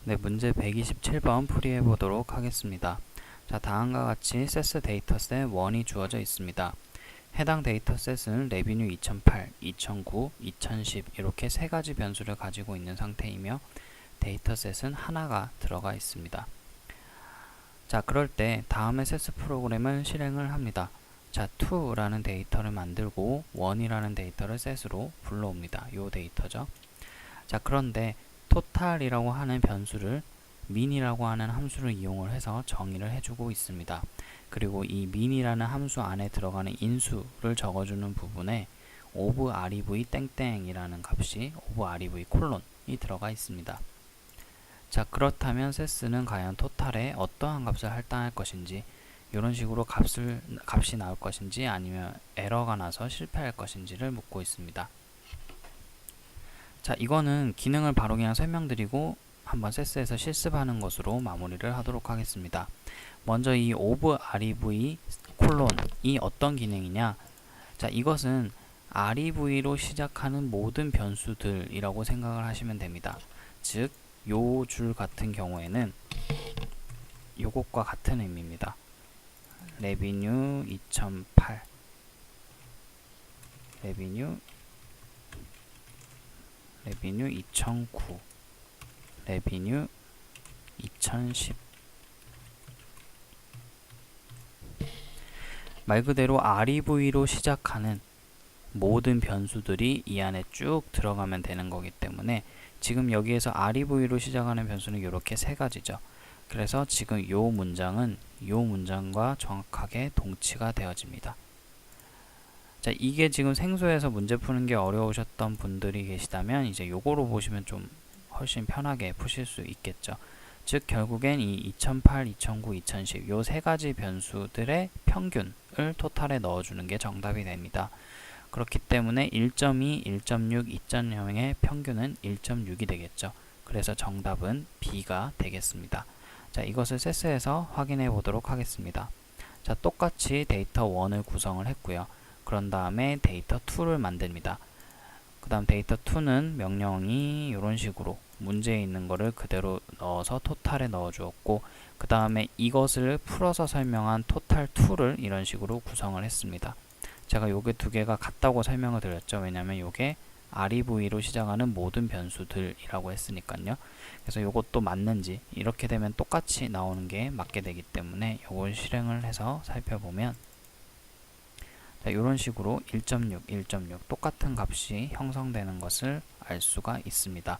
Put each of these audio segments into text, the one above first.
네, 문제 127번 풀이해 보도록 하겠습니다. 자, 다음과 같이 세스 데이터셋 1이 주어져 있습니다. 해당 데이터셋은 레비뉴 2008, 2009, 2010 이렇게 세 가지 변수를 가지고 있는 상태이며 데이터셋은 하나가 들어가 있습니다. 자, 그럴 때 다음의 세스 프로그램을 실행을 합니다. 자, 2라는 데이터를 만들고 1이라는 데이터를 셋으로 불러옵니다. 요 데이터죠. 자, 그런데 토탈이라고 하는 변수를 min이라고 하는 함수를 이용을 해서 정의를 해주고 있습니다. 그리고 이 min이라는 함수 안에 들어가는 인수를 적어주는 부분에 of rev 땡땡이라는 값이 of rev 콜론이 들어가 있습니다. 자, 그렇다면 세스는 과연 토탈에 어떠한 값을 할당할 것인지, 이런 식으로 값이 나올 것인지 아니면 에러가 나서 실패할 것인지를 묻고 있습니다. 자, 이거는 기능을 바로 그냥 설명드리고 한번 세스에서 실습하는 것으로 마무리를 하도록 하겠습니다. 먼저 이 of rev 콜론이 어떤 기능이냐? 자, 이것은 rev로 시작하는 모든 변수들이라고 생각을 하시면 됩니다. 즉, 요 줄 같은 경우에는 요것과 같은 의미입니다. 레비뉴 2008 레비뉴 2009 레비뉴 2010 말 그대로 rev로 시작하는 모든 변수들이 이 안에 쭉 들어가면 되는 거기 때문에 지금 여기에서 rev로 시작하는 변수는 이렇게 세 가지죠. 그래서 지금 요 문장은 요 문장과 정확하게 동치가 되어집니다. 자, 이게 지금 생소해서 문제 푸는 게 어려우셨던 분들이 계시다면 이제 요거로 보시면 좀 훨씬 편하게 푸실 수 있겠죠. 즉 결국엔 이 2008, 2009, 2010 요 세 가지 변수들의 평균을 토탈에 넣어주는 게 정답이 됩니다. 그렇기 때문에 1.2, 1.6, 2.0의 평균은 1.6이 되겠죠. 그래서 정답은 B가 되겠습니다. 자, 이것을 세스에서 확인해 보도록 하겠습니다. 자, 똑같이 데이터 1을 구성을 했고요. 그런 다음에 데이터 2를 만듭니다. 그 다음 데이터 2는 명령이 이런 식으로 문제에 있는 거를 그대로 넣어서 토탈에 넣어 주었고, 그 다음에 이것을 풀어서 설명한 토탈 2를 이런 식으로 구성을 했습니다. 제가 요게 두 개가 같다고 설명을 드렸죠. 왜냐면 요게 rev로 시작하는 모든 변수들이라고 했으니까요. 그래서 요것도 맞는지 이렇게 되면 똑같이 나오는 게 맞게 되기 때문에 요걸 실행을 해서 살펴보면 자, 이런 식으로 1.6, 1.6 똑같은 값이 형성되는 것을 알 수가 있습니다.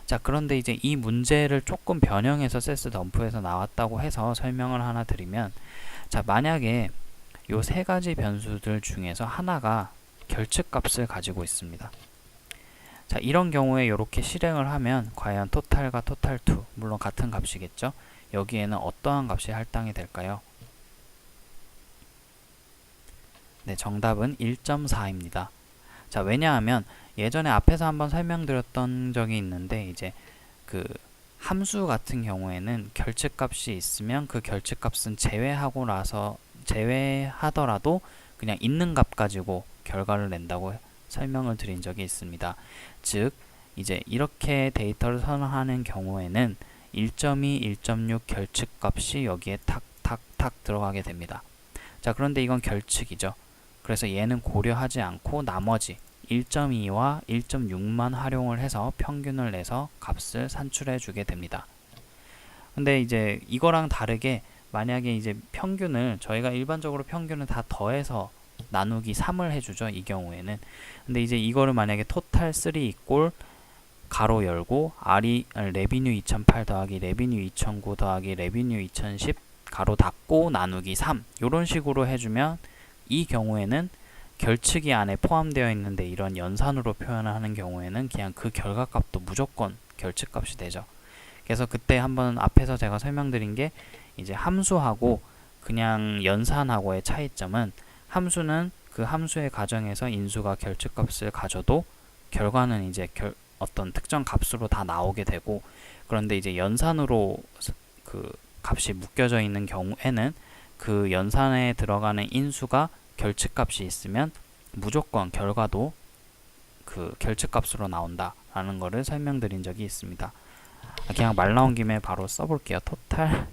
자, 그런데 이제 이 문제를 조금 변형해서 세스 덤프에서 나왔다고 해서 설명을 하나 드리면, 자, 만약에 요 세 가지 변수들 중에서 하나가 결측값을 가지고 있습니다. 자, 이런 경우에 이렇게 실행을 하면 과연 토탈과 토탈2 물론 같은 값이겠죠. 여기에는 어떠한 값이 할당이 될까요? 네, 정답은 1.4입니다. 자, 왜냐하면 예전에 앞에서 한번 설명드렸던 적이 있는데 이제 그 함수 같은 경우에는 결측값이 있으면 그 결측값은 제외하더라도 그냥 있는 값 가지고 결과를 낸다고 설명을 드린 적이 있습니다. 즉, 이제 이렇게 데이터를 선언하는 경우에는 1.2, 1.6 결측값이 여기에 탁탁탁 들어가게 됩니다. 자, 그런데 이건 결측이죠. 그래서 얘는 고려하지 않고 나머지 1.2와 1.6만 활용을 해서 평균을 내서 값을 산출해 주게 됩니다. 근데 이제 이거랑 다르게 만약에 이제 평균을 저희가 일반적으로 평균을 다 더해서 나누기 3을 해주죠. 이 경우에는. 근데 이제 이거를 만약에 토탈 3 이꼴 가로 열고 레비뉴 2008 더하기 레비뉴 2009 더하기 레비뉴 2010 가로 닫고 나누기 3 이런 식으로 해주면 이 경우에는 결측이 안에 포함되어 있는데 이런 연산으로 표현을 하는 경우에는 그냥 그 결과값도 무조건 결측값이 되죠. 그래서 그때 한번 앞에서 제가 설명드린 게 이제 함수하고 그냥 연산하고의 차이점은 함수는 그 함수의 가정에서 인수가 결측값을 가져도 결과는 이제 어떤 특정 값으로 다 나오게 되고, 그런데 이제 연산으로 그 값이 묶여져 있는 경우에는 그 연산에 들어가는 인수가 결측값이 있으면 무조건 결과도 그 결측값으로 나온다라는 것을 설명드린 적이 있습니다. 그냥 말 나온 김에 바로 써볼게요. 토탈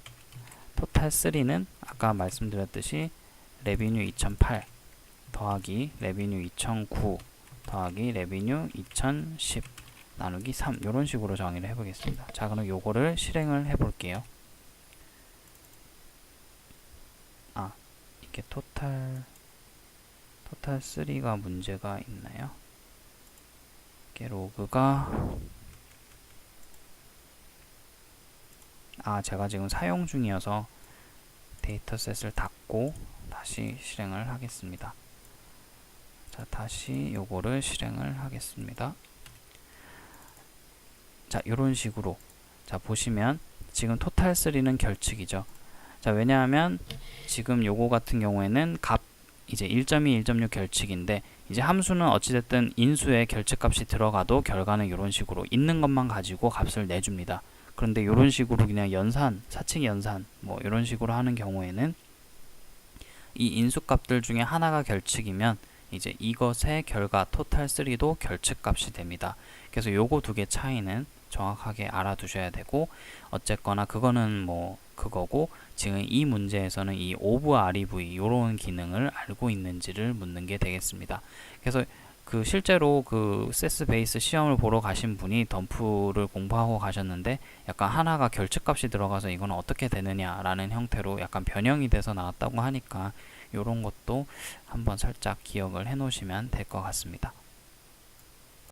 3는 아까 말씀드렸듯이 레비뉴 2008 더하기 레비뉴 2009 더하기 레비뉴 2010 나누기 3 이런 식으로 정의를 해보겠습니다. 자, 그럼 요거를 실행을 해볼게요. 이게 토탈 3가 문제가 있나요? 이게 로그가 제가 지금 사용 중이어서 데이터셋을 닫고 다시 실행을 하겠습니다. 자, 다시 요거를 실행을 하겠습니다. 자, 요런 식으로 자 보시면 지금 토탈 3는 결칙이죠. 자, 왜냐하면 지금 요거 같은 경우에는 값 이제 1.2, 1.6 결칙인데 이제 함수는 어찌됐든 인수에 결책값이 들어가도 결과는 이런 식으로 있는 것만 가지고 값을 내줍니다. 그런데 이런 식으로 그냥 연산, 사칙 연산 뭐 이런 식으로 하는 경우에는 이 인수값들 중에 하나가 결칙이면 이제 이것의 결과 토탈 3도 결측값이 됩니다. 그래서 요거 두 개 차이는 정확하게 알아두셔야 되고, 어쨌거나 그거는 뭐 그거고, 지금 이 문제에서는 이 오브 REV 요런 기능을 알고 있는지를 묻는 게 되겠습니다. 그래서 그 실제로 그 세스 베이스 시험을 보러 가신 분이 덤프를 공부하고 가셨는데 약간 하나가 결측값이 들어가서 이건 어떻게 되느냐라는 형태로 약간 변형이 돼서 나왔다고 하니까 요런 것도 한번 살짝 기억을 해 놓으시면 될 것 같습니다.